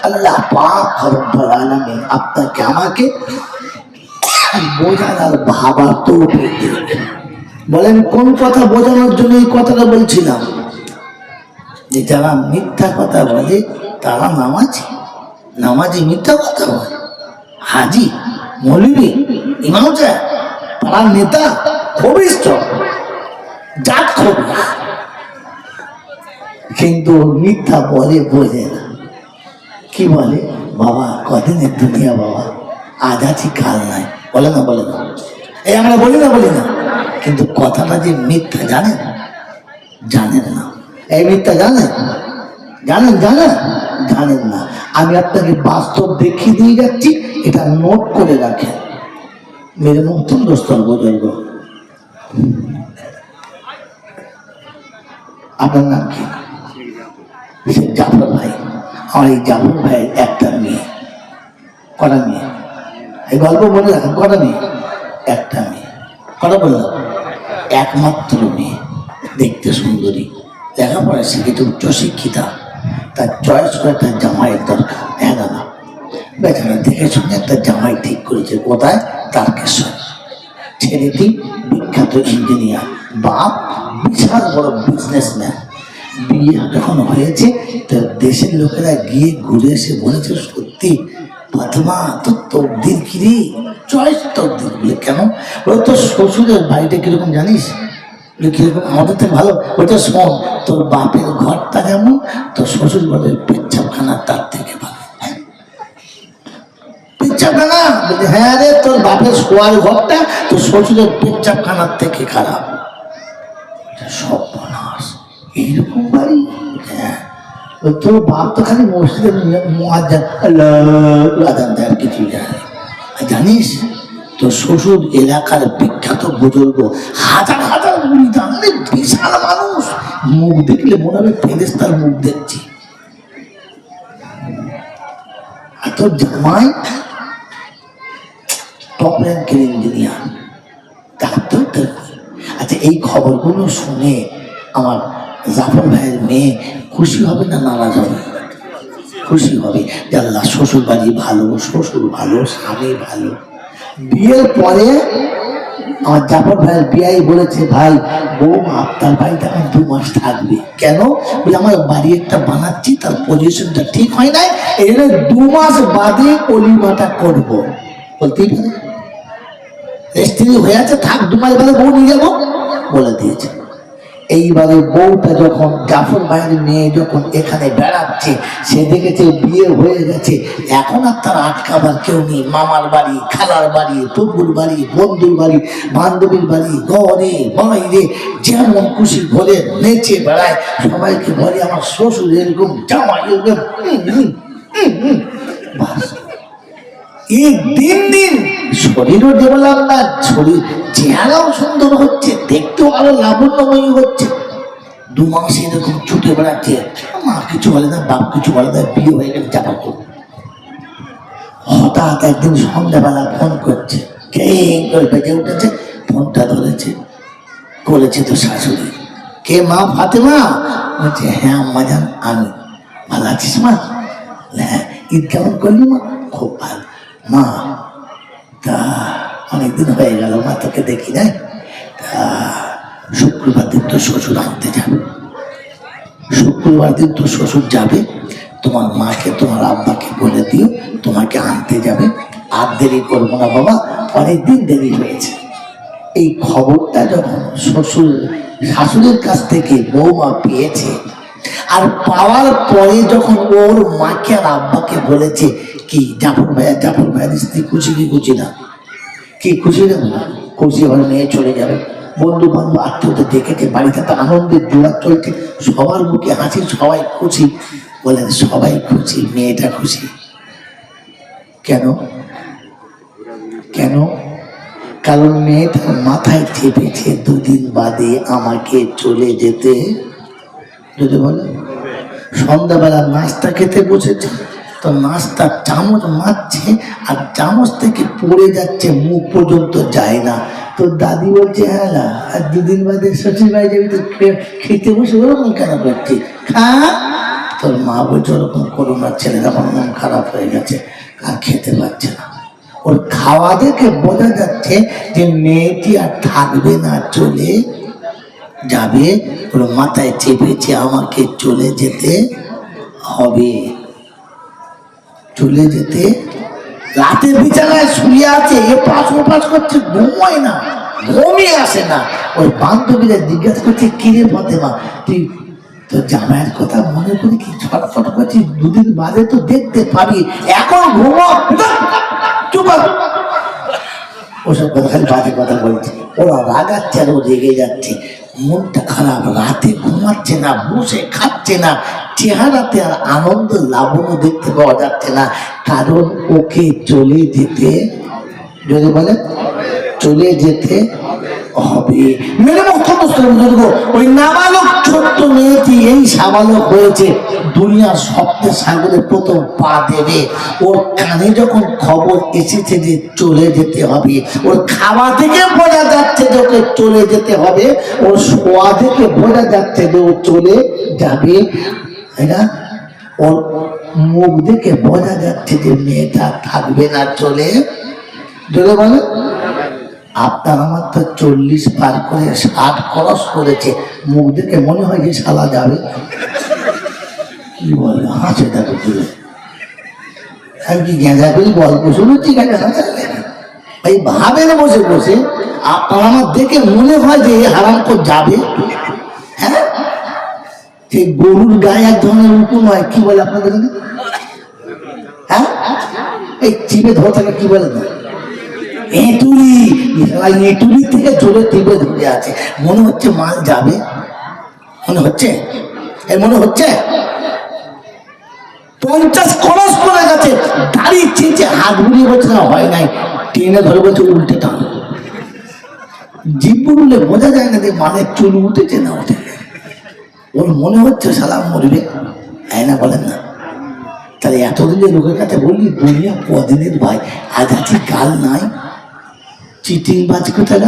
আল্লাহ পাক রব্বুল আলামিন আপনাকে আমাকে বোঝানোর ভাবার তৌফিক দিন। বলেন কোন কথা বোঝানোর জন্য এই কথাটা বলছিলাম? যে যারা মিথ্যা কথা বলে তারা নামাজি মিথ্যা কথা বলে, হাজি, মৌলবি, ইমাম সাহেব, পাড়ার নেতা, খবিষ্ঠ, জাত খবিস, কিন্তু মিথ্যা বলে বোঝে না। কি বলে? বাবা কদিনের দুনিয়া, বাবা আজ আছি কাল নাই, বলে না বলে না। এই আমরা বলি না, কিন্তু কথাটা যে মিথ্যা জানেন না। এই মিথ্যা জানেন না। আমি আপনাকে বাস্তব দেখিয়ে দিয়ে যাচ্ছি, এটা নোট করে রাখেন। মেরে মুক্তম দোস্তর বুজুর্গ, আপনার নাম কি? শেখ জাফর ভাই। আমার এই জাফর ভাইয়ের একটা মেয়ে, কটা মেয়ে? এই গল্প বলে রাখেন, কটা মেয়ে? একটা মেয়ে। কটা বললাম? একমাত্র মেয়ে, দেখতে সুন্দরী, লেখাপড়া শিখেছে, উচ্চশিক্ষিতা, তার চয়েস করে তার জামাইয়ের দরকার। হ্যাঁ দাদা, বেচারা দেখে শুনে একটা জামাই ঠিক করেছে। কোথায়? তারকেশ্বর। ছেলেটি বিখ্যাত ইঞ্জিনিয়ার, বাপ বিশাল বড় বিজনেসম্যান। বিয়ে যখন হয়েছে তো দেশের লোকেরা গিয়ে ঘুরে এসে বলেছে, সত্যি ফাতেমা তোর তকদির কিরে, চয়েস তকদির। বলে কেন? বলে তোর শ্বশুরের বাড়িটা কিরকম জানিস? কিরকম? আমাদের থেকে ভালো। ওইটা শোন, তোর বাপের ঘরটা যেমন, তোর শ্বশুর ঘরের পেচ্ছাপখানা তার থেকে ভালো। পেচ্ছাপখানা? বলছে হ্যাঁ রে, তোর বাপের শোয়ার ঘরটা তোর শ্বশুরের পেচ্ছাপখানার থেকে খারাপ। সর্বনাশ, এইরকম বাড়ি? হ্যাঁ। তোর বাপ তো খালি মসজিদের আজান দেয়, আর কিছু জানে। জানিস তোর শ্বশুর এলাকার বিখ্যাত বুজুর্গ, হাজার হাজার মুরিদান, বিশাল মানুষ, মুখ দেখলে মনে হবে ফেরেশতার মুখ দেখছি। আর তোর জামাই টপ র্যাঙ্কের ইঞ্জিনিয়ার, ডাক্তার। আচ্ছা, এই খবরগুলো শুনে আমার জাফর ভাইয়ের মেয়ে খুশি হবে না নারাজ হবে? খুশি হবে যে আল্লাহ শ্বশুর বাড়ি ভালো, শ্বশুর ভালো, স্বামী ভালো। বিয়ের পরে আমার জাফর ভাইয়ের বিয়াই বলেছে, ভাই বৌমা আপনার বাড়িতে এখন 2 মাস থাকবে। কেন? বলে আমার বাড়ি একটা বানাচ্ছি, তার পজিশনটা ঠিক হয় নাই, এই জন্য 2 মাস বাদে অলিমাটা করবো। বলতেই পারে স্ত্রী হয়ে আছে, থাক 2 মাস বাদে বউ নিয়ে যাবো বলে দিয়েছে। এইবারে বউটা যখন জাফর ভাইয়ের মেয়ে যখন এখানে বেড়াচ্ছে, সে দেখেছে বিয়ে হয়ে গেছে, এখন আর তার আটকাবার কেউ নেই। মামার বাড়ি, খালার বাড়ি, টুকুর বাড়ি, বন্ধুর বাড়ি, বান্ধবীর বাড়ি, ঘরে বাইরে যেমন খুশি ঘরে নেচে বেড়ায়। সবাইকে বলে আমার শ্বশুর এরকম, জামাই এরকম। দিন দিন শরীরও ডেভেলপমেন্ট, শরীর চেহারাও সুন্দর হচ্ছে, দেখতেও আরো লাবণ্যময়ী হচ্ছে। 2 মাস এরকম ছুটে বেড়াচ্ছে, মা কিছু বলে না, বাপ কিছু বলে না, বিয়ে হয়ে গেলে চাপা করবে। হঠাৎ একদিন সন্ধ্যাবেলা ফোন করছে, কে করে বেজে উঠেছে, ফোনটা ধরেছে, করেছে তো শাশুড়ি। কে? মা ফাতেমা? বলছে হ্যাঁ আম্মা জান, আমি। ভালো আছিস মা? হ্যাঁ। ঈদ কেমন করলি মা? খুব ভালো। মা তা অনেকদিন হয়ে গেল মা তোকে দেখি নাই, তা শুক্রবার দিন তো শ্বশুর আনতে যাবে। শুক্রবার দিন তো শ্বশুর যাবে, তোমার মাকে তোমার আব্বাকে বলে দিও তোমাকে আনতে যাবে। আর দেরি করবো না বাবা, অনেকদিন দেরি হয়েছে। এই খবরটা যখন শাশুড়ির কাছ থেকে বৌমা পেয়েছে, আর পাওয়ার পরে যখন ওর মাকে আর আব্বাকে বলেছে, কি জাফর ভাইয়ের স্ত্রী খুশি কি খুশি না? কি খুশি না? খুশি হয়ে মেয়ে চলে যাবে, বন্ধু বান্ধব আত্মীয়তা দেখেছে, বাড়িতে তো আনন্দের জোয়ার চলছে, সবার মুখে হাসি, সবাই খুশি। বলেন সবাই খুশি, মেয়েটা খুশি কেন? কারণ মেয়েটার মাথায় চেপেছে 2 দিন বাদে আমাকে চলে যেতে। যদি বলে সন্ধ্যাবেলা নাস্তা খেতে বসেছে, তো নাস্তার চামচ মারছে, আর চামচ থেকে পড়ে যাচ্ছে, মুখ পর্যন্ত যায় না। তো দাদি বলছে হ্যাঁ না, আর 2 দিন বাদে শ্বশুর বাড়ি যাবি, তো খেতে বসে ওরকম কেন করছি? খা। তো তোর মা বলছে ওরকম করো না, ছেলেরা আমার মন খারাপ হয়ে গেছে, আর খেতে পারছে না। ওর খাওয়া দেখে বোঝা যাচ্ছে যে মেয়েটি আর থাকবে না, চলে যাবে। ওর মাথায় চেপেছে আমাকে চলে যেতে হবে, চলে যেতে। রাতে বিছানায় শুয়ে আছে, এপাশ ওপাশ করছে, ঘুমোয় না, ঘুমিয়ে আসে না। ওই বান্ধবীরা জিজ্ঞাসা করছে, কিরে ফাতেমা তুই তোর জামাইয়ের কথা মনে করি কি ছটফট করছিস, দুদিন বাদে তো দেখতে পাবি, এখন ঘুমো, চুপ। ওসব কথা খালি বাজে কথা বলছে। ওরা রাগাচ্ছে আর ও রেগে যাচ্ছে, মনটা খারাপ, রাতে ঘুমাচ্ছে না, বসে খাচ্ছে না, চেহারাতে আর আনন্দ লাবণ্য দেখতে পাওয়া যাচ্ছে না, কারণ ওকে চলে যেতে, যদি বলে চলে যেতে হবে। মেরে ওই নাবালক ছোট্ট মেয়েটি এই সাবালক হয়েছে, দুনিয়ার স্বপ্নের সাগরে প্রথম পা দেবে। ওর কানে যখন খবর এসেছে যে চলে যেতে হবে, ওর খাওয়া থেকে বোঝা যাচ্ছে যে ওকে চলে যেতে হবে, ওর শোয়া থেকে বোঝা যাচ্ছে যে ও চলে যাবে, তাই না? ওর মুখ দেখে বোঝা যাচ্ছে যে মেয়েটা থাকবে না, চলে চলে বলে। আপনার আমার তো 40 পার করে 60 ক্রস করেছে, মুখ দেখে মনে হয় যে শালা যাবে। কি বলে হাসে, দেখো তুলে আমি কি গেঁজা করি গল্প শুনেছি, ভাই ভাবেন বসে বসে আপনার আমার দেখে মনে হয় যে হারাম করে যাবে। হ্যাঁ, সেই গরুর গায়ে এক ধরনের উকুন হয়, কি বলে আপনাদের? হ্যাঁ, এই চিপে ধরে থাকে, কি বলে না, এঁটুলি। এঁটুলি থেকে জোরে টিপে ধরে আছে, মনে হচ্ছে মাল যাবে, মনে হচ্ছে, মনে হচ্ছে 50 ক্রস করে গেছে, দাড়ি ছিঁচে হাত ঘুরিয়ে বলছে না হয় নাই, টেনে ধরে বলছে উল্টে টান। জিভ উঠলে বোঝা যায় না যে মালের চুল উঠেছে না ওঠে, ওর মনে হচ্ছে সালাম মরবে, তাই না বলেন না? তাহলে এতদিনের লোকের কাছে বললি দুনিয়া কদিনের ভাই, আজ আছি কাল নাই, চিটিং বাজ কোথায়।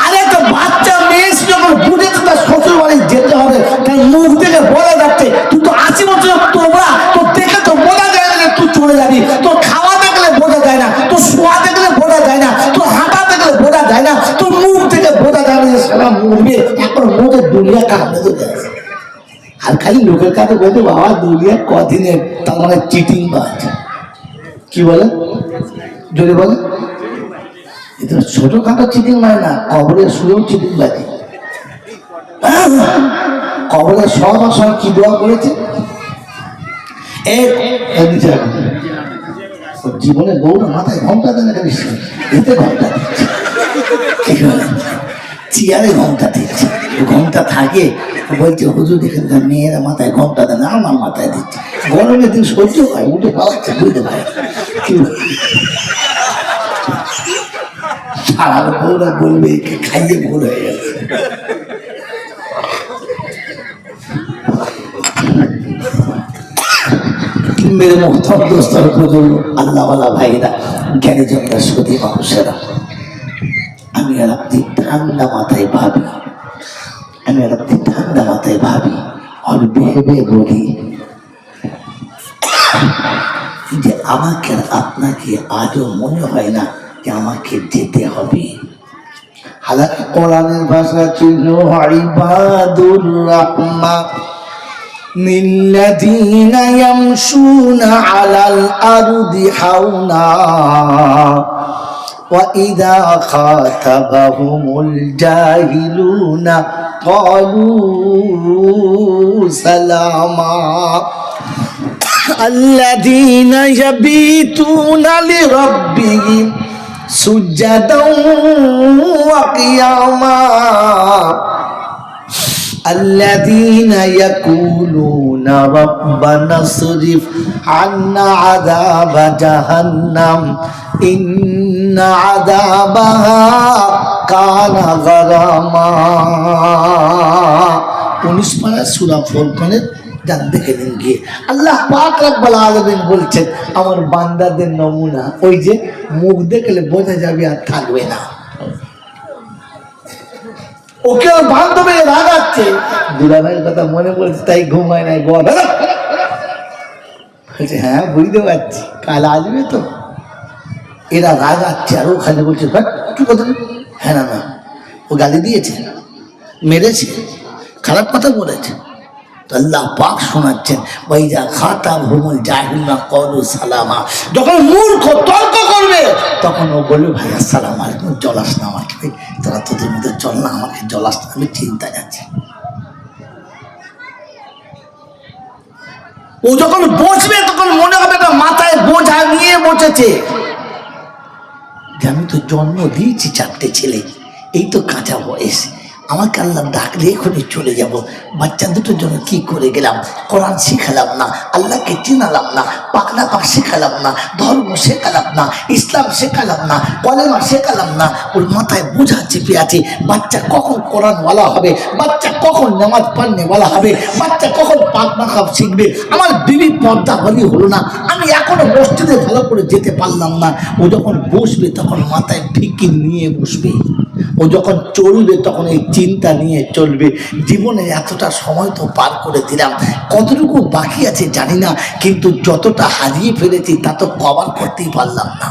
আরে তো বাচ্চা মেয়ে যখন বুঝে তো তার শ্বশুর বাড়ি যেতে হবে, তার মুখ দেখে বলা যাচ্ছে তুই তো 80 বছর, তোমরা তো দেখে তো বোঝা যায় না যে তুই চলে যাবি, তোর খাওয়া দেখলে বোঝা যায় না, তোর শোয়া দেখলে বোঝা যায় না, তোর হাঁটা দেখলে বোঝা যায় না, তোর মুখ থেকে বোঝা যায় না যে সারা মরবে। এখন মুখে দুনিয়া কাঁদতে চলে আসে, আর খালি লোকের কাছে বলতে বাবা দুনিয়া কদিনের, তার মানে চিটিং বাজ। কি বলে যদি বলে, এটা ছোটখাটো চিটিং মানে না, কবরের শুয়েও চিটিং বাজে। কবরের সব সময় কি দোয়া করেছে, জীবনে গৌর মাথায় ঘন্টা দেয় না, এতে ঘন্টা দিচ্ছে, চেয়ারে ঘন্টা দিচ্ছে, ঘন্টা থাকে, বলছে হুজুর এখানকার মেয়েরা মাথায় ঘন্টা দেয় না, আমার মাথায় দিচ্ছে। গরমের দিন সহ্য হয়, উঠে পালাচ্ছে, বুঝতে পারে কি সারা বউরা বলবে খাইয়ে ভুল হয়ে গেছে। মেরে মোহতর দোস্তর প্রজন্ম, আল্লাহওয়ালা ভাইরা, জ্ঞানী জনরা, সতী মানুষেরা, আমি আর আপনি ঠান্ডা মাথায় ভাবি, আমি আর আপনি ঠান্ডা মাথায় ভাবি আর ভেবে বলি যে আমাকে আর আপনাকে আজও মনে হয় না যে আমাকে যেতে হবে। হালাকি কোরআনের ভাষা ছিল ইবাদুর রাহমান নিল্লাযীনা ইয়ামশুনা আলাল আরদি হাওনা ওয়া ইযা খাতাবাহুমুল জাহিলুনা ক্বালু সালামা আল্লাযীনা ইয়াবিতুনা লিরাব্বিহিম সুজদাও ওয়া কিয়ামা আল্লাযীনা ইয়াকুলুনা রাব্বানা সরিফ আন্না আযাবা জাহান্নাম ইন্না আযাবাহা কানা গারামা। 19 পারা সূরা ফুরকানের যান দেখে নিন গিয়ে। আল্লাহ পাক রব্বুল আলামিন বলছেন আমার বান্দাদের নমুনা ওই যে মুখ দেখলে বোঝা যাবে আর থাকবে না, ওকে ওর বান্ধবী রাগাচ্ছে, দুলাভাইয়ের কথা মনে পড়েছে তাই ঘুমায় নাই। বলছে হ্যাঁ বুঝতে পারছি, কাল আসবে তো। এরা রাগাচ্ছে আর ও খালি বলছে কি কথা, হ্যাঁ না না ও গালি দিয়েছে, মেরেছে, খারাপ কথা বলেছে। তো আল্লাহ পাক শোনাচ্ছেন ওয়াইজা খাতাবহুমুল জাহিলুনা ক্বালু সালামা, যখন মূর্খ তর্ক করবে তখন ও বলবে ভাই আসসালামু আলাইকুম, জলাস না আমাকে, ভাই তোরা তোদের মধ্যে চল না, আমাকে জলাস না, আমি চিন্তায় আছি। ও যখন বসবে তখন মনে হবে না মাথায় বোঝা নিয়ে বসেছে, যে আমি তো জন্ম দিয়েছি 4টে ছেলে, এই তো কাঁচা বয়স, আমাকে আল্লাহ ডাকলে এখনই চলে যাব। বাচ্চা দুটোর জন্য কি করে গেলাম, কোরআন শিখালাম না, আল্লাহকে চিনালাম না, পাকনা পাক শেখালাম না, ধর্ম শেখালাম না, ইসলাম শেখালাম না, কলেমা শেখালাম না। ওর মাথায় বোঝা চেপে আছে, বাচ্চা কখন কোরআনওয়ালা হবে, বাচ্চা কখন নামাজ পড়নেওয়ালা হবে, বাচ্চা কখন পাকনা খাপ শিখবে। আমার বিবি পর্দা হলি হলো না, আমি এখনো মসজিদে ভালো করে যেতে পারলাম না। ও যখন বসবে তখন মাথায় ফিকির নিয়ে বসবে, ও যখন চলবে তখন এই চিন্তা নিয়ে চলবে। জীবনে এতটা সময় তো পার করে দিলাম, কতটুকু বাকি আছে জানি না, কিন্তু যতটা হারিয়ে ফেলেছি তা তো কভার করতেই পারলাম না।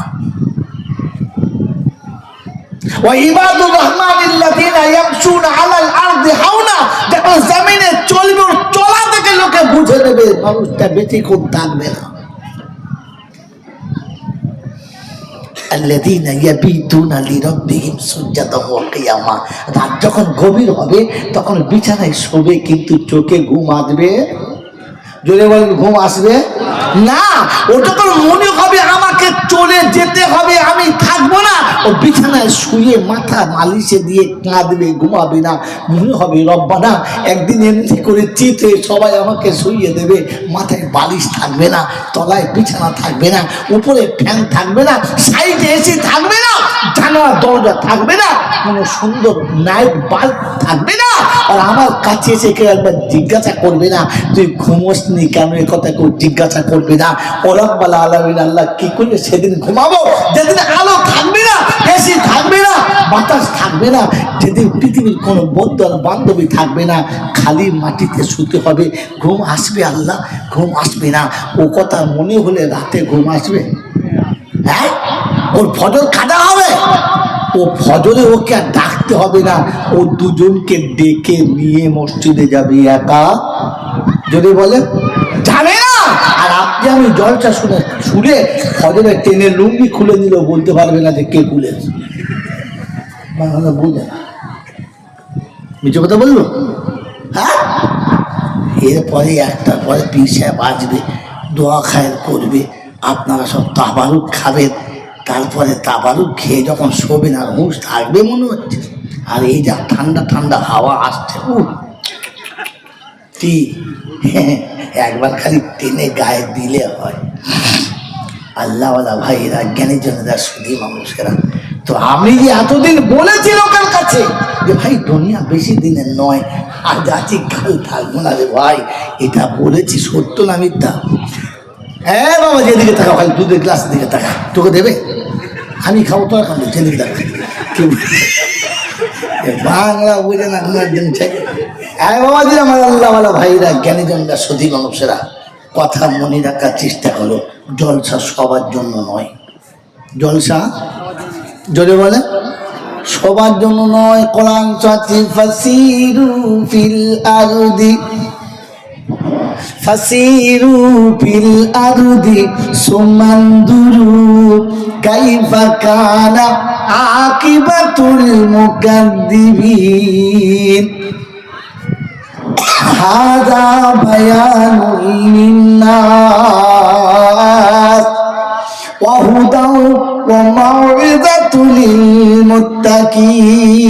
ওয়াইবাদুর রহমানিল্লাযীনা ইয়ামশুনা আলাল আরদি হাওনা, যখন জমিনে চলবে ওর চলা থেকে লোকে বুঝে নেবে মানুষটা বেশিক্ষণ থাকবে না। আল্লাযীনা ইয়াবিতুনা লিরাব্বিহিম সুজদান ওয়া কিয়ামা, রাত যখন গভীর হবে তখন বিছানায় শোবে কিন্তু চোখে ঘুম আসবে, জোরে বলেন ঘুম আসবে না। ও যখন মনে হবে আমাকে চলে যেতে হবে, আমি থাকবো না, ও বিছানায় শুয়ে মাথা মালিশে দিয়ে কাঁদবে, ঘুমাবে না। মনে হবে রব্বানা একদিন এমনি করে চিতে সবাই আমাকে শুইয়ে দেবে, মাথায় বালিশ থাকবে না, তলায় বিছানা থাকবে না, উপরে ফ্যান থাকবে না, সাইডে এসি থাকবে না, জানালা দরজা থাকবে না, কোনো সুন্দর নাইট বাল্ব থাকবে না। আর আমার কাছে এসে কেউ একবার জিজ্ঞাসা করবে না তুই ঘুমোস নি কেন, এ কথা কেউ জিজ্ঞাসা করবে না। ও রব্বুল আলামিন আল্লাহ কি করলে সেদিন ঘুমাবো, যেদিন আলো থাকবে না, এসি থাকবে না, বাতাস থাকবে না, যেদিন পৃথিবীর কোনো বন্ধু আর বান্ধবী থাকবে না, খালি মাটিতে শুতে হবে। ঘুম আসবে আল্লাহ, ঘুম আসবে না। ও কথা মনে হলে রাতে ঘুম আসবে? হ্যাঁ, ওর ফজর কাটা হবে, ও ফজরে ওকে আর ডাকতে হবে না, ও দুজনকে ডেকে নিয়ে মসজিদে যাবে একা, যদি বলে যাবে না। আর আপনি আমি জলসা শুনে ফজরে টেনে লুঙ্গি খুলে নিল, বলতে পারবে না যে কে খুলেছে, বুঝে মিছে কথা বললো। হ্যাঁ, এরপরে একটার পরে পীর সাহেব আসবে, দোয়া খায়ের করবে, আপনারা সব তাবারুক খাবেন, তারপরে তাবারুক খেয়ে যখন শোবেন আর হুঁশ থাকবে মনে হচ্ছে। আর এই যা ঠান্ডা ঠান্ডা হাওয়া আসছে, একবার খালি টেনে গায়ে দিলে হয়। আল্লাহওয়ালা ভাইয়েরা, জ্ঞানী জনেরা, সুধী মানুষেরা, তো আমি যে এতদিন বলেছি লোকের কাছে যে ভাই দুনিয়া বেশি দিনের নয়, আজ আছি কাল থাকবো না রে ভাই, এটা বলেছি সত্য না মিথ্যা? হ্যাঁ বাবা, যেদিকে থাকা ভাই দুধের গ্লাসের দিকে থাকা, তোকে দেবে, আমি খাবো তোর খাবো, যেদিকে থাকা কেউ বাংলা বুঝে না ঘুমার দিন থেকে। হ্যাঁ বাবা জি, আমার আল্লাহওয়ালা ভাইরা, জ্ঞানীজনরা, সতী মানুষেরা, কথা মনে রাখার চেষ্টা করো, জলসা সবার জন্য নয়। জলসা জোরে বলে সবার জন্য নয়। কোরআন সাথী ফাসিরু ফিল আরদি, ফাসিরু ফিল আরদি সুমানদুরু কাইফা কানা আকিবাতুল মুকাদ্দিবিন। হাযা বায়ানুল লিন্নাস ওয়া হুদাও ওয়া মাউইযাতুল লিল মুত্তাকিন।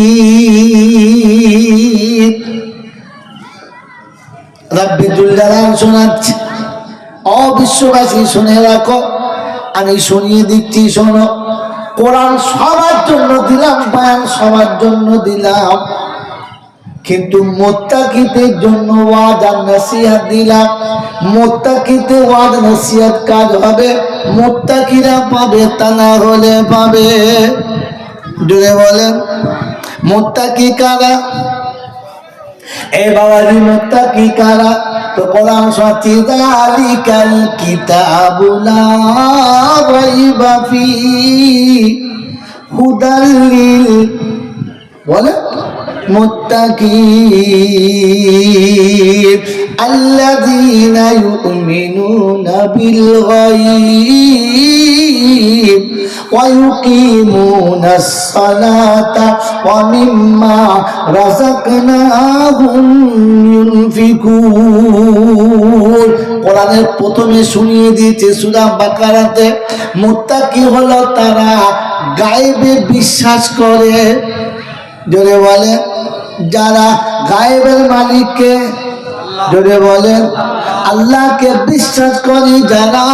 রাব্বুল জালাল শোনাচ্ছে, ও বিশ্ববাসী শুনে রাখো, আমি শুনিয়ে দিচ্ছি শোনো। কোরআন সবার জন্য দিলাম, বয়ান সবার জন্য দিলাম, কিন্তু মুত্তাকিদের জন্য ওয়াজ আর নসিহত দিলাম। মুত্তাকিতে ওয়াজ নসিহত কাজ হবে, মুত্তাকিরা পাবে, তা না হলে পাবে। জোরে বলেন মুত্তাকি কারা? এ বাবাজি মুত্তাকি কারা? তো কোরআন সত্যি যালিকাল কিতাবু লা রাইবা ফি হুদাল লিল বলে মুত্তাকিন আল্লাযীনা ইউমিনুনা বিল গায়ব ওয়া ইউকিমুনাস সালাতা ওয়া মিম্মা রাযাকনাহুম ইউনফিকুন। কোরআনের প্রথমে শুনিয়ে দিয়েছে সূরা বাকারাতে, মুত্তাকি হলো তারা গায়েবে বিশ্বাস করে। জোরে বলেন, যারা গায়েবের মালিককে, জোরে বলেন, আল্লাহকে বিশ্বাস করি যারা,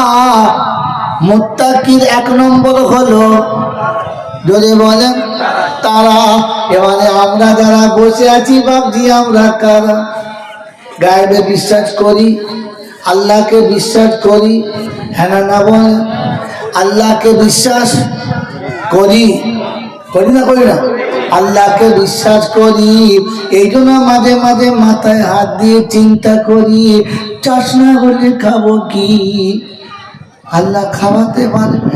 মুত্তাকির এক নম্বর হলো, জোরে বলেন, তারা। এবারে আমরা যারা বসে আছি ভাবছি আমরা কারা? গায়েবে বিশ্বাস করি, আল্লাহকে বিশ্বাস করি, হ্যাঁ না বলেন? আল্লাহকে বিশ্বাস করি, করি না করি না? আল্লাহকে বিশ্বাস করি, এই জন্য মাঝে মাঝে মাথায় হাত দিয়ে চিন্তা করি, চাষ না হলে খাবো কি? আল্লাহ খাওয়াতে পারবে?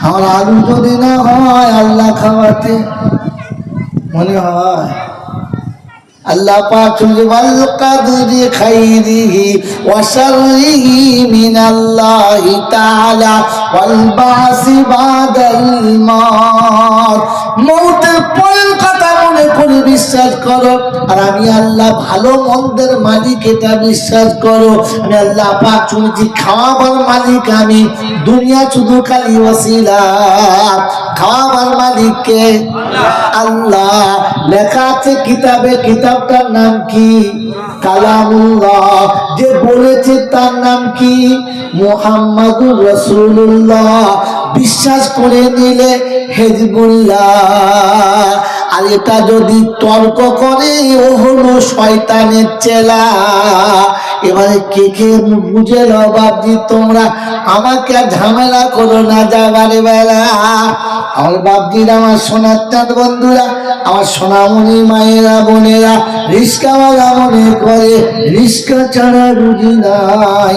আমার আলু যদি না হয় আল্লাহ খাওয়াতে মনে হয়? আল্লাহ পাক ওয়াল কদরি খাইরিহি ওয়া শাররিহি মিনাল্লাহি তাআলা ওয়াল বাসি বাদাল মাউত। মওতের পরের কথা মনে করে বিশ্বাস করো, আর আমি আল্লাহ ভালো মন্দের মালিক এটা বিশ্বাস করো। আমি আল্লাহ পাক শুনেছি খাওয়াবার মালিক আমি, দুনিয়া শুধু খালি ওয়াসিলা। খাওয়াবার মালিককে আল্লাহ। লেখা আছে কিতাবে, কিতাবটার নাম কি? কালামুল্লাহ। যে বলেছে তার নাম কি? মুহাম্মাদুর রাসূলুল্লাহ। বিশ্বাস করে নিলে হিজবুল্লাহ। আর এটা যদি তর্ক করে ও হলো শয়তানের চেলা। এবারে কে কে বুঝে নাও বাপজি, তোমরা আমাকে আর ঝামেলা করো না যাবারে বেলা। আমার বাপজিরা, আমার সোনার চাঁদ বন্ধুরা, আমার সোনামণি মায়েরা বোনেরা, রিস্কাওয়ালা মনে করে রিস্কা ছাড়া রুজি নাই।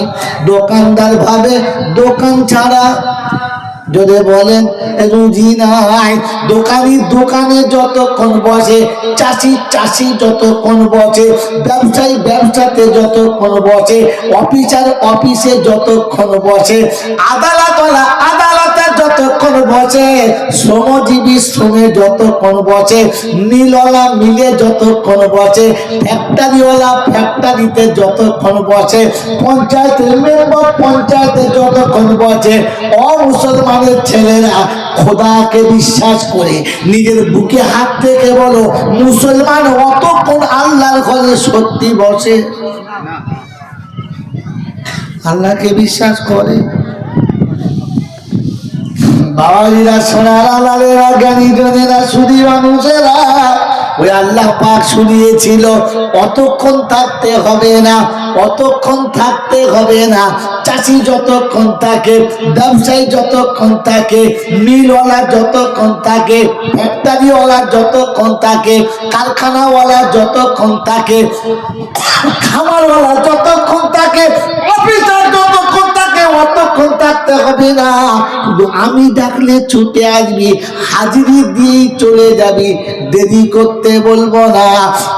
দোকানদার ভাবে দোকান ছাড়া, যদি বলেন রুজি নাই। দোকানি দোকানে যতক্ষণ বসে, চাষি চাষি যতক্ষণ বসে, ব্যবসায়ী ব্যবসাতে যতক্ষণ বসে, অফিসার অফিসে যতক্ষণ বসে, আদালতওয়ালা আদালতে যতক্ষণ বসে, শ্রমজীবী শ্রমে যতক্ষণ বসে, মিলওয়ালা মিলে যতক্ষণ বসে, ফ্যাক্টরিওয়ালা ফ্যাক্টরিতে যতক্ষণ বসে, পঞ্চায়েতের মেম্বার পঞ্চায়েতে যতক্ষণ বসে, অমুসলমানের ছেলেরা খোদাকে বিশ্বাস করে নিজের বুকে হাত থেকে বলো, মুসলমান অতক্ষণ আল্লাহর ঘরে সত্যি বসে, আল্লাহকে বিশ্বাস করে। বাবাজিরা, সোনার আলালেরা, জ্ঞানী জনেরা, সুধী মানুষেরা, ওই আল্লাহ পাক শুনিয়েছিল অতক্ষণ থাকতে হবে না, অতক্ষণ থাকতে হবে না। চাষি যতক্ষণ থাকে, ব্যবসায়ী যতক্ষণ থাকে, মিলওয়ালা যতক্ষণ থাকে, ফ্যাক্টরিওয়ালা যতক্ষণ থাকে, কারখানাওয়ালা যতক্ষণ থাকে, খামারওয়ালা যতক্ষণ থাকে, অফিসার যতক্ষণ থাকে, অতক্ষণ থাকতে হবে না। শুধু আমি ডাকলে ছুটে আসবি, হাজিরি দিয়ে চলে যাবি, দেরি করতে বলবো না।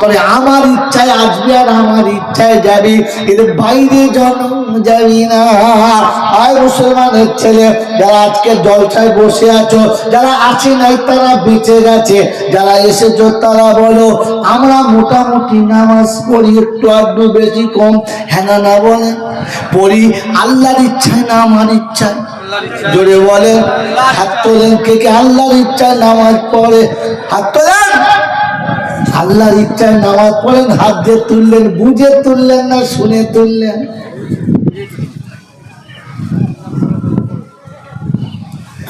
তবে আমার ইচ্ছায় আসবি আর আমার ইচ্ছায় যাবি, এর বাইরে জন্ম যাবি না। আর মুসলমানের ছেলে যারা আজকে জলসায় বসে আছো, যারা আসে নাই তারা বেঁচে গেছে, যারা এসেছো তারা বলো আমরা মোটামুটি নামাজ পড়ি, একটু আধটু বেশি কম, হ্যাঁ না বলে পড়ি, আল্লাহর ইচ্ছায় না আমার ইচ্ছায়। জোরে বলেন, হাত তোলেন কে কে আল্লাহর ইচ্ছায় নামাজ পড়ে? হাত তোলেন। আল্লাহর ইচ্ছায় নামাজ পড়েন, হাত দিয়ে তুললেন, বুঝে তুললেন না শুনে তুললেন?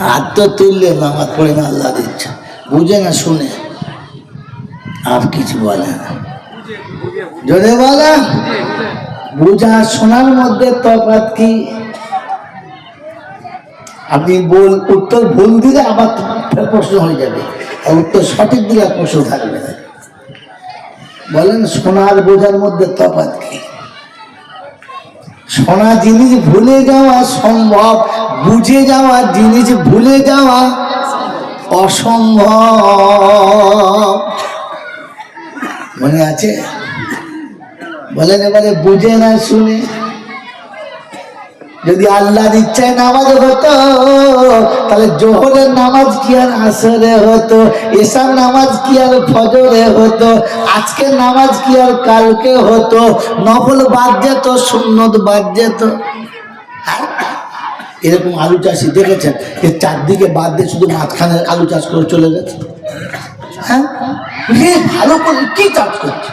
হাত তো তুললেন, নামাজ পড়েন আল্লাহর ইচ্ছা, বুঝে না শুনে, আর কিছু বলে না। জোরে বলে, বুঝা শোনার মধ্যে তফাৎ কি? আপনি উত্তর ভুল দিলে আবার প্রশ্ন হয়ে যাবে, উত্তর সঠিক দিলে প্রশ্ন থাকবে না। বলেন সোনার বোঝার মধ্যে তফাৎ কি? সোনা জিনিস ভুলে যাওয়া সম্ভব, বুঝে যাওয়া জিনিস ভুলে যাওয়া অসম্ভব। মনে আছে? বলেন এবারে বুঝে না শুনে। যদি আল্লাহর ইচ্ছায় নামাজ হতো তাহলে জোহরের নামাজ কি আর আসরে হতো, এশার নামাজ কি আর ফজরে হতো, আজকের নামাজ কি আর কালকে হতো, নফল বাদ যেত, সুন্নত বাদ যেত। এরকম আলু চাষি দেখেছেন যে চারদিকে বাদ দিয়ে শুধু মাঝখানে আলু চাষ করে চলে গেছে। হ্যাঁ, ভালো করে কি চাষ করছে,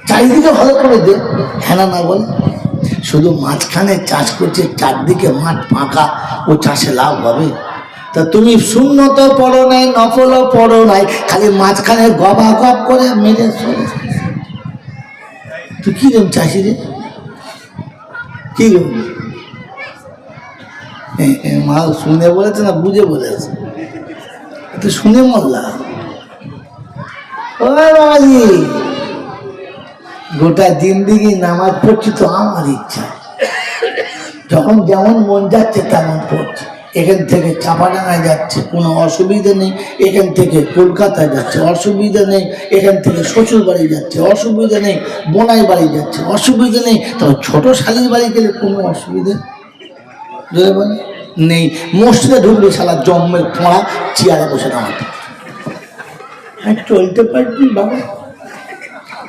চারিদিকে ভালো করে দে, হ্যাঁ না বলে, শুধু মাঝখানে চাষ করছে, চারদিকে মাঠ ফাঁকা, ও চাষে লাভ হবে? তা তুমি সুন্নত পড়ো নাই, নফলও পড়ো নাই, খালি মাঝখানে গবা গপ করে মেরে চলে। তুই কি রকম চাষি রে, কি রকম? মা শুনে বলেছে না বুঝে বলেছে? তুই শুনে মরলা? ও বাবাজি, গোটা জিন্দিগি নামাজ পড়ছি তো আমার ইচ্ছা, যখন যেমন মন যাচ্ছে তেমন পড়ছি। এখান থেকে চাপাডাঙ্গায় যাচ্ছে, কোনো অসুবিধা নেই, এখান থেকে কলকাতায় যাচ্ছে, অসুবিধা নেই, এখান থেকে শ্বশুর বাড়ি যাচ্ছে, অসুবিধা নেই, বোনাই বাড়ি যাচ্ছে, অসুবিধা নেই, তবে ছোট শালির বাড়ি গেলে কোনো অসুবিধা নেই। মসজিদে ঢুকলে শালা জম্মের ফোঁড়া চেয়ারে বসে নামাতে, চলতে পারবি বাবা?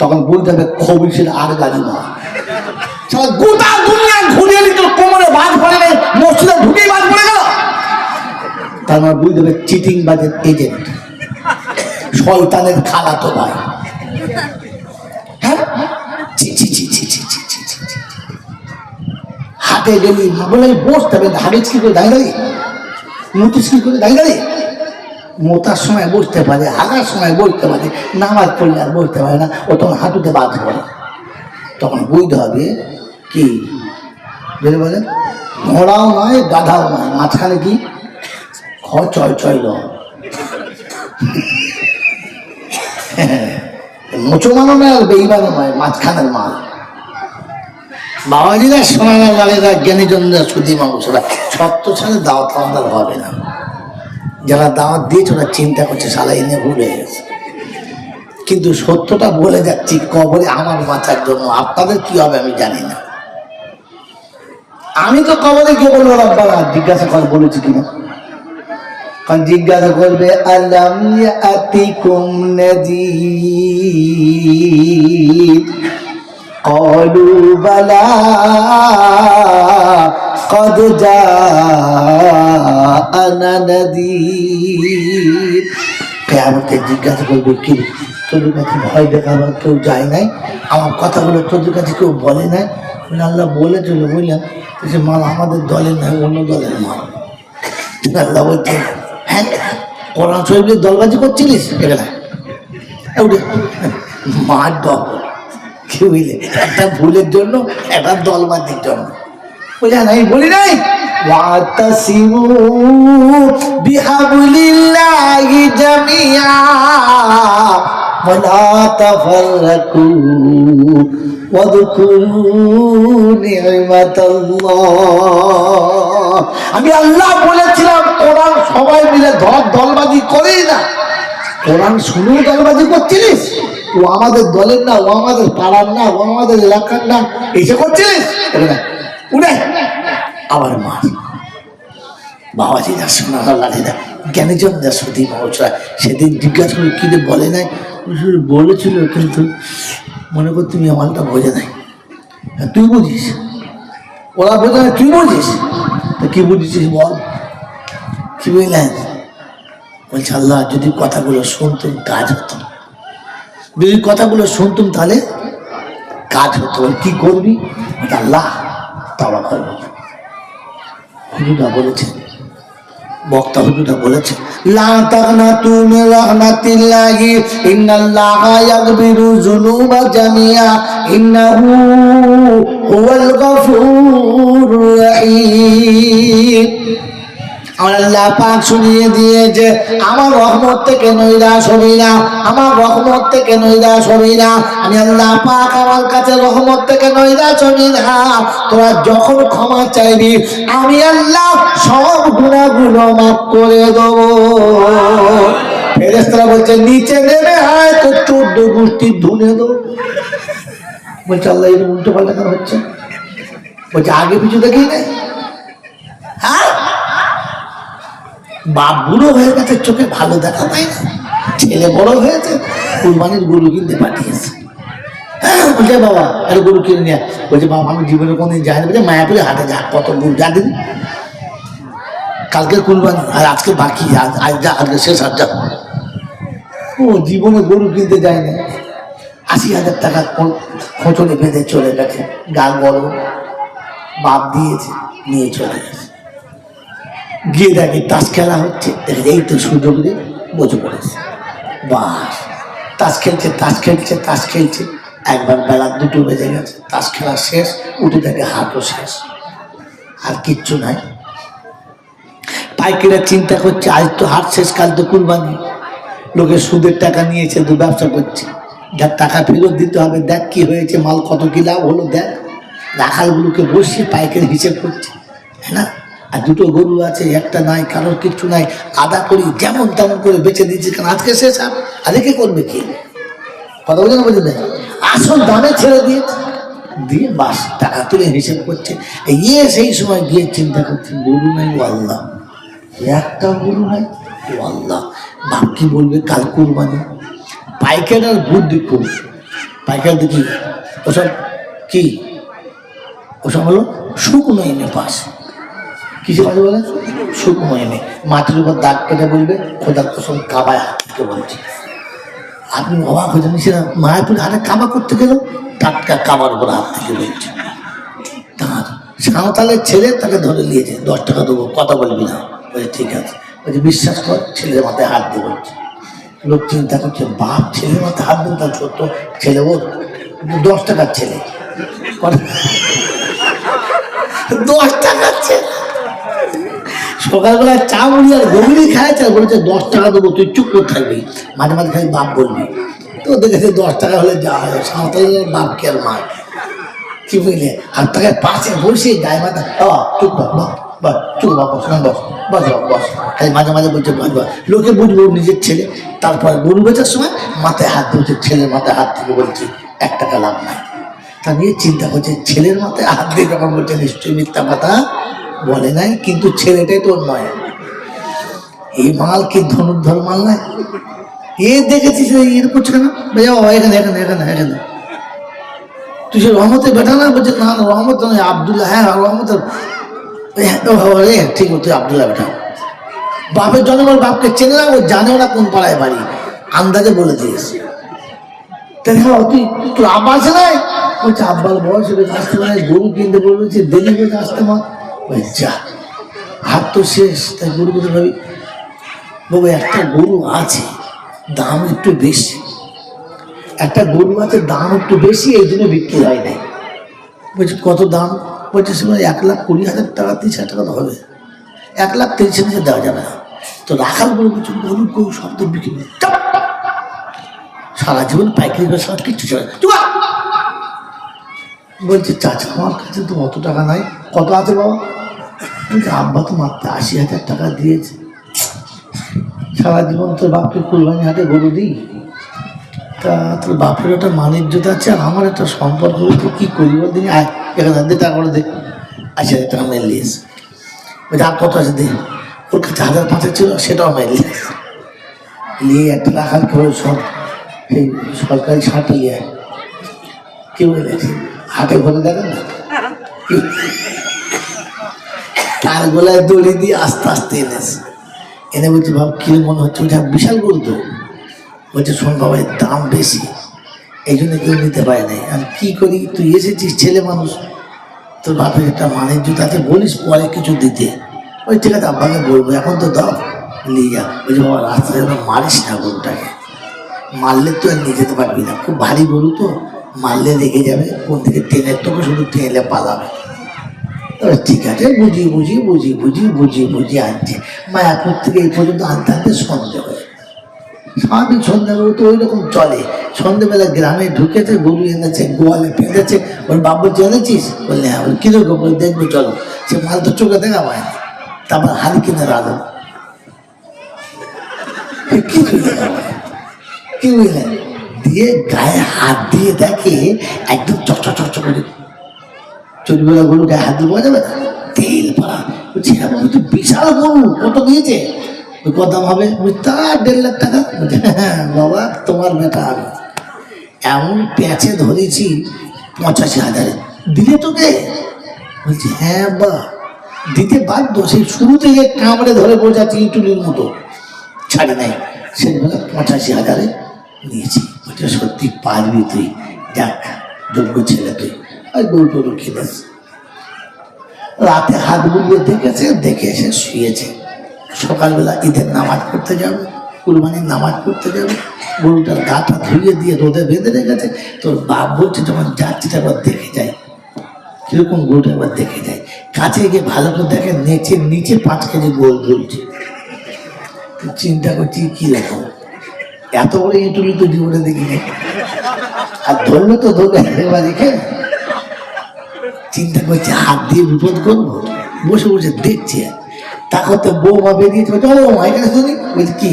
তখন বলতে হবে খবিসের আর গাড়ি না, গোটা দুনিয়া ঘুরিয়ে নিত, কোমরে বাজ পড়ে নেই, মসজিদে ঢুকেই বাজ পড়ে গেল। তার মানে বুঝতে হবে চিটিং বাজের এজেন্ট, শয়তানের খালাতো ভাই। হ্যাঁ, হাটে গেলি বলে বসতে হবে, হাবিজ কি করে দাঁড়িয়ে, মুতিস কি করে দাঁড়িয়ে, মোতার সময় বসতে পারে, হাগার সময় বসতে পারে, নামাজ পড়লে আর বসতে পারে না, ও তখন হাঁটুতে বাদ পড়ে। তখন বুঝতে হবে কি যদি বলেন ঘোড়াও নয় গাধাও নয়, মাঝখানে কি চয় চয় ল, মুসলমানও নয় আর বেঈমানও নয়, মাঝখানের মাল। বাবাজিরা, সোনার লালেরা, জ্ঞানীজনরা, সুধী মানুষরা, সত্য সালে দাওয়াত আমাদের হবে না। যারা দাওয়াত দিয়েছে ওরা চিন্তা করছে শালা এনে ভুল হয়ে গেছে, কিন্তু সত্যটা বলে যাচ্ছি কবরে আমার বাঁচার জন্য। আপনাদের কি হবে আমি জানি না, আমি তো কবরে গিয়ে বলবো রব্বানা, জিজ্ঞাসা করে বলেছি কিনা, কারণ জিজ্ঞাসা করবে আলাম ইয়াতিকুম নাযীর ক্বালু বালা কদ জাআনা নাযীর। কিয়ামতে জিজ্ঞাসা করবে কি তোদের কাছে ভয় দেখাবার কেউ যায় নাই, আমার কথাগুলো তোদের কাছে কেউ বলে নাই? আল্লাহ বলেছিল বুঝলাম, সে মাল আমাদের দলের নয়, অন্য দলের মাল। আল্লাহ বলছে হ্যাঁ, কোরআন শরীফের দলবাজি করছিলিস এখানে মার দল, কি বুঝলে, একটা ভুলের জন্য, একটা দলবাজির জন্য। বুঝলেন, আমি বলি নাই ওয়াতাসিমু বিহাবলিল্লাহি জামিআ ওয়ালা তাফাররাকু ওয়াযকুরু নি'মাতাল্লাহ। আমি আল্লাহ বলেছিলাম কোরআন সবাই মিলে দলবাজি করেই না, কোরআন শুনেও দলবাজি করছিলিস, ও আমাদের দলের না, ও আমাদের পাড়ার না, ও আমাদের এলাকার না, এসে করছিলিস উড়ে আবার মার। বাবাজিরা, সোনারা, লালিরা, জ্ঞানীজনরা, সুধী মানুষরা সেদিন জিজ্ঞাসা করে কি বলে নাই, বলেছিল কিন্তু মনে কর তুমি আমারটা বোঝে নাই, তুই বুঝিস, ওরা বোঝে না, তুই বুঝিস, তা কি বুঝেছিস বল, কি বুঝলেন? বলছে আল্লাহ যদি কথাগুলো শুনতুম কাজ হতো, যদি কথাগুলো শুনতুম তাহলে কাজ হতো। কি করবি? আল্লাহ তাওবা করবো। হুজুরা বলেছেন, বক্তা হুজুরা বলেছেন লা তাগনাতু মিন রাহমাতিল্লাহি ইন্নাল্লাহা ইয়াগফিরু যুনুবা জামিআ ইন্নাহু হুয়াল গফুরুর রহিম। আমার আল্লাহ আল্লাহ পাক শুনিয়ে দিয়েছে, আমার রহমত থেকে নৈরাশ হবি না, আমার রহমত থেকে নৈরাশ হবি না। আমি আল্লাহ পাক আমার কাছে রহমত থেকে নৈরাশ হবি না। তোরা যখন ক্ষমা চাইবি আমি আল্লাহ সব গুনাহগুলো মাফ করে দেবো। ফেরেশতারা বলছে নিচে নেমে আয় তো 14 গোষ্ঠী ধুনে দেবো। বলছে আল্লাহ এটা উল্টো পাল্টা কেন হচ্ছে? বলছে আগে পিছু দেখি না। হ্যাঁ, বাপ বুড়ো হয়ে গেছে, চোখে ভালো দেখা পায় না, ছেলে বড় হয়েছে, কুরবানির গরু কিনতে পাঠিয়েছে। হ্যাঁ বলছে বাবা আরে গরু কিনে নিয়ে। বলছে বাবা আমি জীবনে কোনদিন যাই না। বলছে মায়াপুরে হাটে যা, কত গরু যা দিন, কালকে কুরবানি আর আজকে বাকি, আজ যা, আজকে শেষ, আর যা। ও জীবনে গরু কিনতে যায় না, 80,000 টাকা খোঁচড়ে বেঁধে চলে গেছে, গা গরম, বাপ দিয়েছে, নিয়ে চলে গেছে। গিয়ে দেখে তাস খেলা হচ্ছে, দেখে এই তো সুযোগ দিয়ে বসে পড়েছে। বাস তাস খেলছে, তাস খেলছে, তাস খেলছে, একবার বেলা 2টো বেজে গেছে, তাস খেলা শেষ, উঠে দেখে হাটও শেষ, আর কিচ্ছু নাই। পাইকাররা চিন্তা করছে আজ তো হাট শেষ, কাল তো কুরবানি, লোকে সুদের টাকা নিয়েছে, দু ব্যবসা করছে, যার টাকা ফেরত দিতে হবে, দেখ কি হয়েছে, মাল কত কি লাভ হলো দেখ। রাখালগুলোকে বসিয়ে পাইকারি হিসেব করছে, হ্যাঁ না, আর 2টো গরু আছে, একটা নাই, কারোর কিচ্ছু নাই, আদা করি যেমন তেমন করে বেঁচে দিচ্ছে, কারণ আজকে শেষ, আর আজকে করবে কি? কথা বলে না, বুঝলে, আসল দামে ছেড়ে দিয়েছে, দিয়ে বাস টাকা তুলে হিসেব করছে। ইয়ে সেই সময় গিয়ে চিন্তা করছে গরু নাই, ও আল্লাহ, একটা গরু নাই, ও আল্লাহ, বাপ কি বলবে কাল কুরবানি। পাইকারের বুদ্ধি খুব, পাইকার দেখি ওসব কি, ওসব হলো শুকনো এনে পাস, কিসে পাশে বলে শুকনো এনে, মাটির উপর দাগ কেটে বলবে খোদার কসম কাবায় হাত থেকে বলছে। আপনি অবাক হয়ে যান, সেটা মায়াপুর হাতে কাবা করতে গেল, টাটকা কাবার উপর হাত থেকে বলছে। তার সাঁওতালের ছেলে তাকে ধরে নিয়েছে, 10 টাকা দেবো, কথা বলবি না। বলছে ঠিক আছে। বলছে বিশ্বাস কর, ছেলের মাথায় হাত দিয়ে বলছে। লোক চিন্তা করছে বাপ ছেলের মাথায় হাত দেন, তার ছোট্ট ছেলে, ওর 10 টাকার ছেলে, 10 টাকার ছেলে সকালবেলা চা মুড়ি আর গভীরে খাইছে, আর বলেছে 10 টাকা দেবো, তুই চুপ করে থাকবি, মাঝে মাঝে খালি বাপ বলবি। তো দেখেছে 10 টাকা হলে যা হয়, সাঁওতালের বাপকে আর মার কি বুঝলে, আর তাকে পাশে বসে গায়ে মাথা চুপ কর, বস চুপ বস, বস বস বস, খালি মাঝে মাঝে বলছে বস বস, লোকে বুঝবো নিজের ছেলে। তারপরে গরু বেচার সময় মাথায় হাত দিয়েছে, ছেলের মাথায় হাত থেকে বলছে 1 টাকা লাভ নাই। তা নিয়ে চিন্তা করছে, ছেলের মাথায় হাত দিয়ে যখন বলছে নিশ্চয়ই মিথ্যা কথা বলে নাই, কিন্তু ছেলেটাই তোর নয়, এই মাল কি ধনুর্ধর মাল নাই, এ দেখেছিস এর করছে কেন, এখানে এখানে এখানে এখানে, তুই সে রহমতের বেটা না? বলছে না না রহমত নয়, আবদুল্লাহ। হ্যাঁ রহমতের, ঠিক, তুই আবদুল্লাহ বেটা। বাপের জন্মের বাপকে চেনে না, ও জানেও না কোন পাড়ায় বাড়ি, আন্দাজে বলে দিয়েছে। তুই তোর আব্বা আছে নাই? বলছে আব্বার বয়স আসতে পারে, গরু কিনতে বলেছে, দেরি হয়ে আসতে মা। যা হাত তো শেষ, তাই গরু কোথায় ভাবি। বাবু একটা গরু আছে, দাম একটু বেশি, একটা গরু আছে দাম একটু বেশি, এই জন্য বিক্রি হয় নাই। বলছে কত দাম? বলছে সেখানে 1,20,000 টাকা, 30,000 টাকা তো হবে, 1,30,000 দেওয়া যাবে না। তো রাখাল গরু বলছে গরু গরু শব্দ বিক্রি নেই, সারা জীবন পাইকারি ব্যবসা কিচ্ছু চলে। বলছে চাচা আমার কাছে তো অত টাকা নাই। কত আছে বাবা? বলছে আব্বা তো মাত্র 80,000 টাকা দিয়েছে, সারা জীবন তোর বাপকে কুরবানি হাটে গরু দিই, তা তোর বাপের একটা মানিজ্যতা আছে, আর আমার একটা সম্পর্ক হয়েছে, কী করি বল দিন, আয় এখানে দে টাকা করে দে। 80,000 টাকা মেল নিয়েছে। বলছে আর কত আছে দে। ওর কাছে 1,500 ছিল, সেটাও মেল নিয়েছে। নিয়ে একটা রাখাল করে সব এই সরকারি ছাঁটে নিয়ে কি বলেছে, হাটে ঘরে দেখেন না, তার গলায় দড়ি দিয়ে আস্তে আস্তে এনেছে। এনে বলছে বাবা কি মনে হচ্ছে? বলছে বিশাল গরু তো। বলছে শোন বাবা এর দাম বেশি, এই জন্য কেউ নিতে পারে নাই। আর কি করি, তুই এসেছিস ছেলে মানুষ, তোর বাপের একটা মানের জুতো আছে, বলিস পরে কিছু দিতে। ওই ঠিক আছে আব্বাকে বলবো, এখন তো দাও, নিয়ে যা। বলছে বাবা রাস্তায় যেন মারিস না গরুটাকে, মারলে তো আর নিয়ে যেতে পারবি না, খুব ভারী গরু তো, মারলে লেগে যাবে, কোন দিকে টেনে তোকে শুধু টেনে পালাবে। ঠিক আছে, বুঝিয়ে আনছে। মায়াপুর থেকে এই পর্যন্ত আনতে আনতে সন্ধ্যে হয়ে, সারাদিন সন্ধ্যাবেলা তো ওই রকম চলে। সন্ধ্যেবেলা গ্রামে ঢুকেছে, গরু এনেছে, গোয়ালে ফেলেছে। ওর বাবু জেনেছিস? বললে হ্যাঁ। কিরকম? দেখবো চলো। সে মাল তো চোখে দেখা পায় না, তারপর হালি কিনে আলো কি বুঝলেন দিয়ে গায়ে হাত দিয়ে দেখে একদম চকচক করে। চোরবেলা গরু গায়ে হাত দিয়ে পাওয়া যাবে না, তেল পাড়া। বলছি হ্যাঁ বিশাল গরু, কত দিয়েছে? কত দাম হবে? তার 1.5 লাখ টাকা। হ্যাঁ বাবা, তোমার বেটা আমি এমন প্যাঁচে ধরেছি 85,000 দিলে তোকে? বলছি হ্যাঁ বা, দিতে বাধ্য। সেই শুরু থেকে কামড়ে ধরে বোঝাচ্ছি ইটুলির মতো, ছাড়ি নাই। সেগুলো 85,000 নিয়েছি। ওটা সত্যি পারবি তুই, যাক যোগ্য ছেলে তুই। আর গরু টরু খেলেছ। রাতে হাত বুলিয়ে দেখেছে, দেখে এসে শুয়েছে। সকালবেলা ঈদের নামাজ পড়তে যাবে, কুরবানির নামাজ পড়তে যাবে। গরুটার গাটা ধুয়ে দিয়ে রোদে বেঁধে রেখেছে। তোর বাপ বলছে যখন যাচ্ছি একবার দেখে যাই। কিরকম গরুটা একবার দেখে যায়। কাছে গিয়ে ভালো করে দেখে নিচে 5 কেজি গোল ঝুলছে। চিন্তা করছি কিরকম, এত বড় ইঁটুলি তো জীবনে দেখিনি। আর ধরলো তো ধরবে একেবারে। চিন্তা করছে হাত দিয়ে বিপদ করবো, বসে বসে দেখছে। তারপর তো বৌমা বেরিয়েছে, চলো এখানে শুনি। বলছি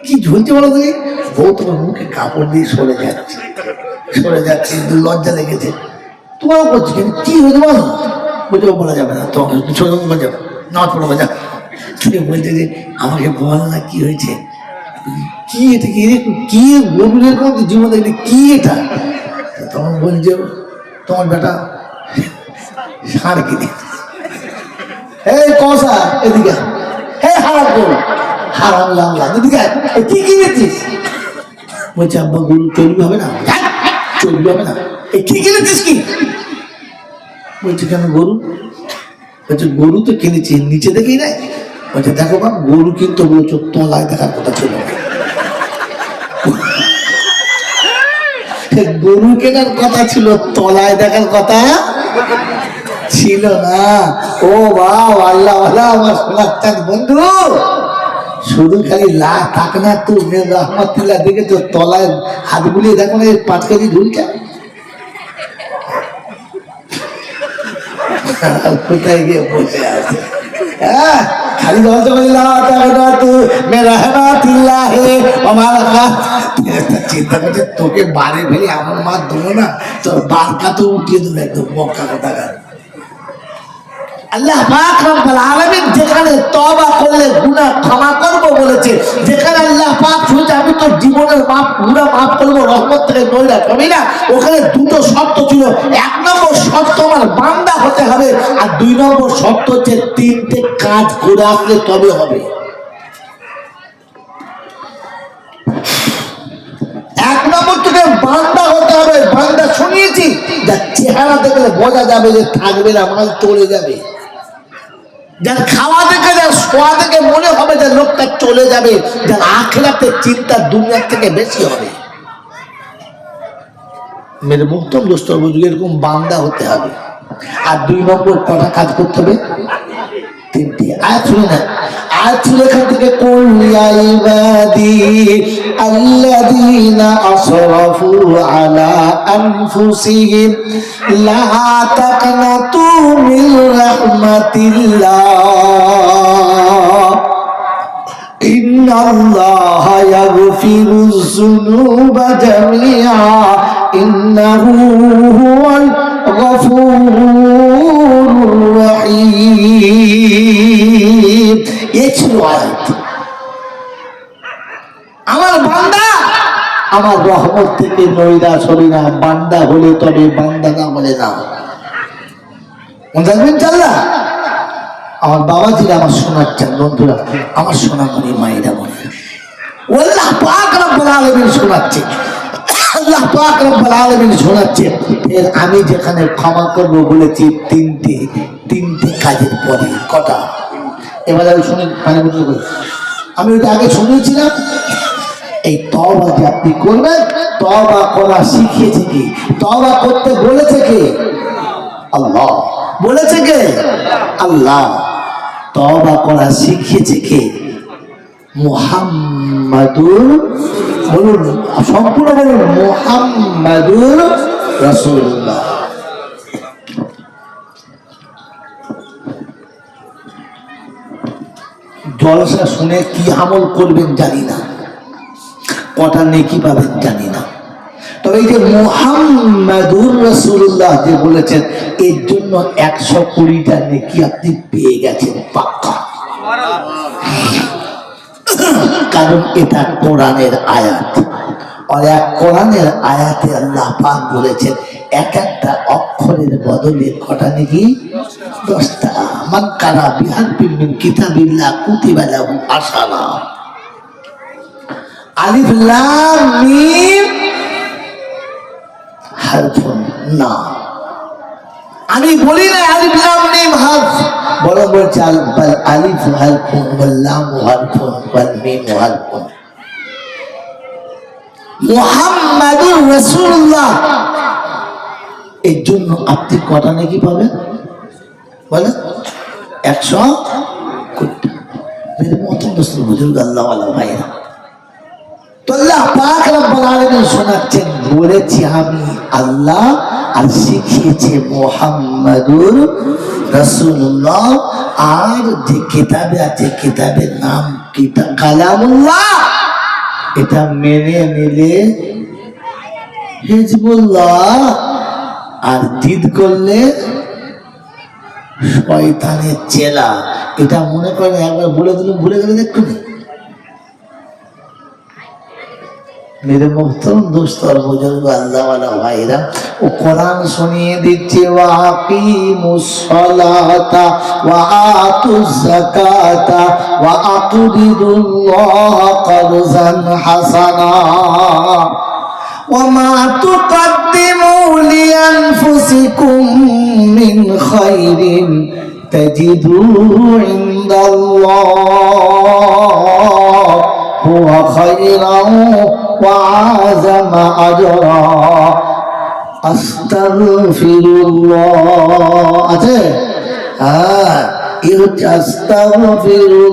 কি ঝুলছে বলো তুমি? বউ তোমার মুখে কাপড় দিয়ে সরে যাচ্ছে, লজ্জা লেগেছে। তোমারও করছি কিন্তু কি হয়েছে বলো? বলছে বলা যাবে না, তোমাকে ছোট যাবে নামাজ পড়বো যা। বলছে যে আমাকে বল না কি হয়েছে, কি এটা, কি গরুরের মধ্যে জীবন দেখলে কি এটা? তখন বলছে তোমার বেটা ষাঁড় কিনে। এই কষা এদিকে, হ্যাঁ হারাম করো, হারাম লামলা এদিকে কি কিনেছিস? বলছে আব্বা গরু চর্বি হবে না, চর্বি হবে না। এই কি কিনেছিস কি? বলছে কেন গরু? বলছে গরু তো কিনেছি, নিচে দেখেই নাই। বলছে দেখো বাপ, গরু কিন্তু বলছো তলায় দেখার কথা ছিল। গরু কেনার কথা ছিল, তলায় দেখার কথা ছিল না। ও বাবা, আল্লাহ আমার সোনার বন্ধু, শুধু খালি লা থাক না তুই রহমতুল্লাহ দেখে তো তলায় হাত বুলিয়ে দেখো না 5 কেজি ঝুলছে। কোথায় গিয়ে বসে আছে, হ্যাঁ খালি চিন্তা করছে তোকে বাড়ি ফেলে এমন মাছ দেবো না, তোর বারকা তো উঠিয়ে দেবো একদম মক্কা কথা। আল্লাহ পাক রব্বুল আলামিন যেখানে তওবা করলে গুনাহ ক্ষমা করব বলেছে, যেখানে আল্লাহ পাক শুনছে আমি তোর জীবনের গুনাহ মাফ করবো, রহমত থেকে নইরা কমি না, ওখানে 2টো শর্ত ছিল। 1 নম্বর শর্ত আমার বান্দা হতে হবে, আর 2 নম্বর শর্ত হচ্ছে 3টে কাজ করে আসলে তবে হবে। 1 নম্বর তোকে বান্দা হতে হবে। বান্দা শুনিয়েছি, যার চেহারা দেখলে বোঝা যাবে যে থাকবে না, মাল চলে যাবে। যার খাওয়া দেখে, যার শোয়া দেখে মনে হবে যে লোকটা চলে যাবে। যার আখিরাতের চিন্তা দুনিয়ার থেকে বেশি হবে। মেরে মুক্তম দোস্ত বুঝলি, এরকম বান্দা হতে হবে। আর 2 নম্বর কটা কাজ করতে হবে? 3টে। আয়াত শুনে না, আয়াত শুনে এখান থেকে কুল ইয়া ইবাদি আল্লাযীনা আসরাফু আলা আনফুসিহিম লা তাকনাতু মিন রাহমাতিল্লাহ ইন্নাল্লাহা ইয়াগফিরুয যুনুবা জামিআ ইন্নাহু হুয়াল গফুরুর রহিম। এই ছিল আয়াত। আমার বান্দা আমার রহমত থেকে নৈরাশ হলে না, বান্দা হলে তবে, বান্দা না হলে না। মনে রাখবেন চাল্লা, আমার বাবাজিরা, আমার সোনার চান বন্ধুরা, আমার সোনামণি মায়েরা বলে আল্লাহ পাক রব্বুল আলামিন শোনাচ্ছে, আল্লাহ পাক রব্বুল আলামিন শোনাচ্ছে। এর আমি যেখানে ক্ষমা করব বলেছি 3টে কাজের পরে কটা? এবার আমি শুনে আমি ওটা আগে শুনেছিলাম। এই তওবা যে আপনি করবেন, তওবা করা শিখিয়েছে কি? তওবা করতে বলেছে কে? আল্লাহ। বলেছে কে? আল্লাহ। তওবা করা শিখিয়েছে কে? মুহাম্মাদুর, বলুন সম্পূর্ণ বলুন, মুহাম্মাদুর রাসূলুল্লাহ। জলসা শুনে কি আমল করবেন জানি না, কটা নেকি পাবেন জানি না, তবে এই যে মুহাম্মাদুর রাসূলুল্লাহ যে বলেছেন, এর জন্য 120টা নেকি আপনি পেয়ে গেছেন পাক্কা। কারণ এটা কোরআনের আয়াত, আর এক কোরআনের আয়াতে আল্লাহ পাক বলেছেন এক একটা অক্ষরের বদলে কটা নাকি 10টা। মান কারা বিহারফিন মিন কিতাবিল্লাহ কুতিবা লাহু হাসানা। আলিফ লাম মিম হারফুন না, আমি বলি না আলিফ লাম মিম হারফ, বরং বলছে আলিফ হারফুন ওয়াল লাম হারফুন ওয়াল মিম হারফুন। মুহাম্মাদুর রাসূলুল্লাহ, এর জন্য আপনি কটা নাকি পাবেন বলে? 100 মেরে মতন দোস্ত বুজুর্গ আল্লাহ ওয়ালা ভাইরা, তো আল্লাহ পাক রব্বুল আলামিন শোনাচ্ছেন, বলেছি আমি আল্লাহ আর শিখিয়েছে মুহাম্মাদুর রাসূলুল্লাহ। আর যে কিতাবে আছে, কিতাবের নাম কিতাব কালামুল্লাহ, এটা মেনে নিলে হিজবুল্লাহ, আর জিদ করলে শয়তানের চেলা। এটা মনে করেন একবার বলে দিলাম, ভুলে গেলে দেখুন। मेरे मोहतरम दोस्तों और बुजुर्ग अल्लाह वाला भाईरा, वो कुरान सुनिए दीजिए, वाक़ीमुस्सलाता व आतुज़ ज़काता व अक़रिदुल्लाह क़र्ज़न हसना वमा तुक़द्दिमू लिअन्फुसिकुम मिन खैरिन तजिदू इंदल्लाह हुवा खैरन وعظم أجرا আস্তাগফিরুল্লাহ আছে, হ্যাঁ, আস্তাগফিরুল্লাহ।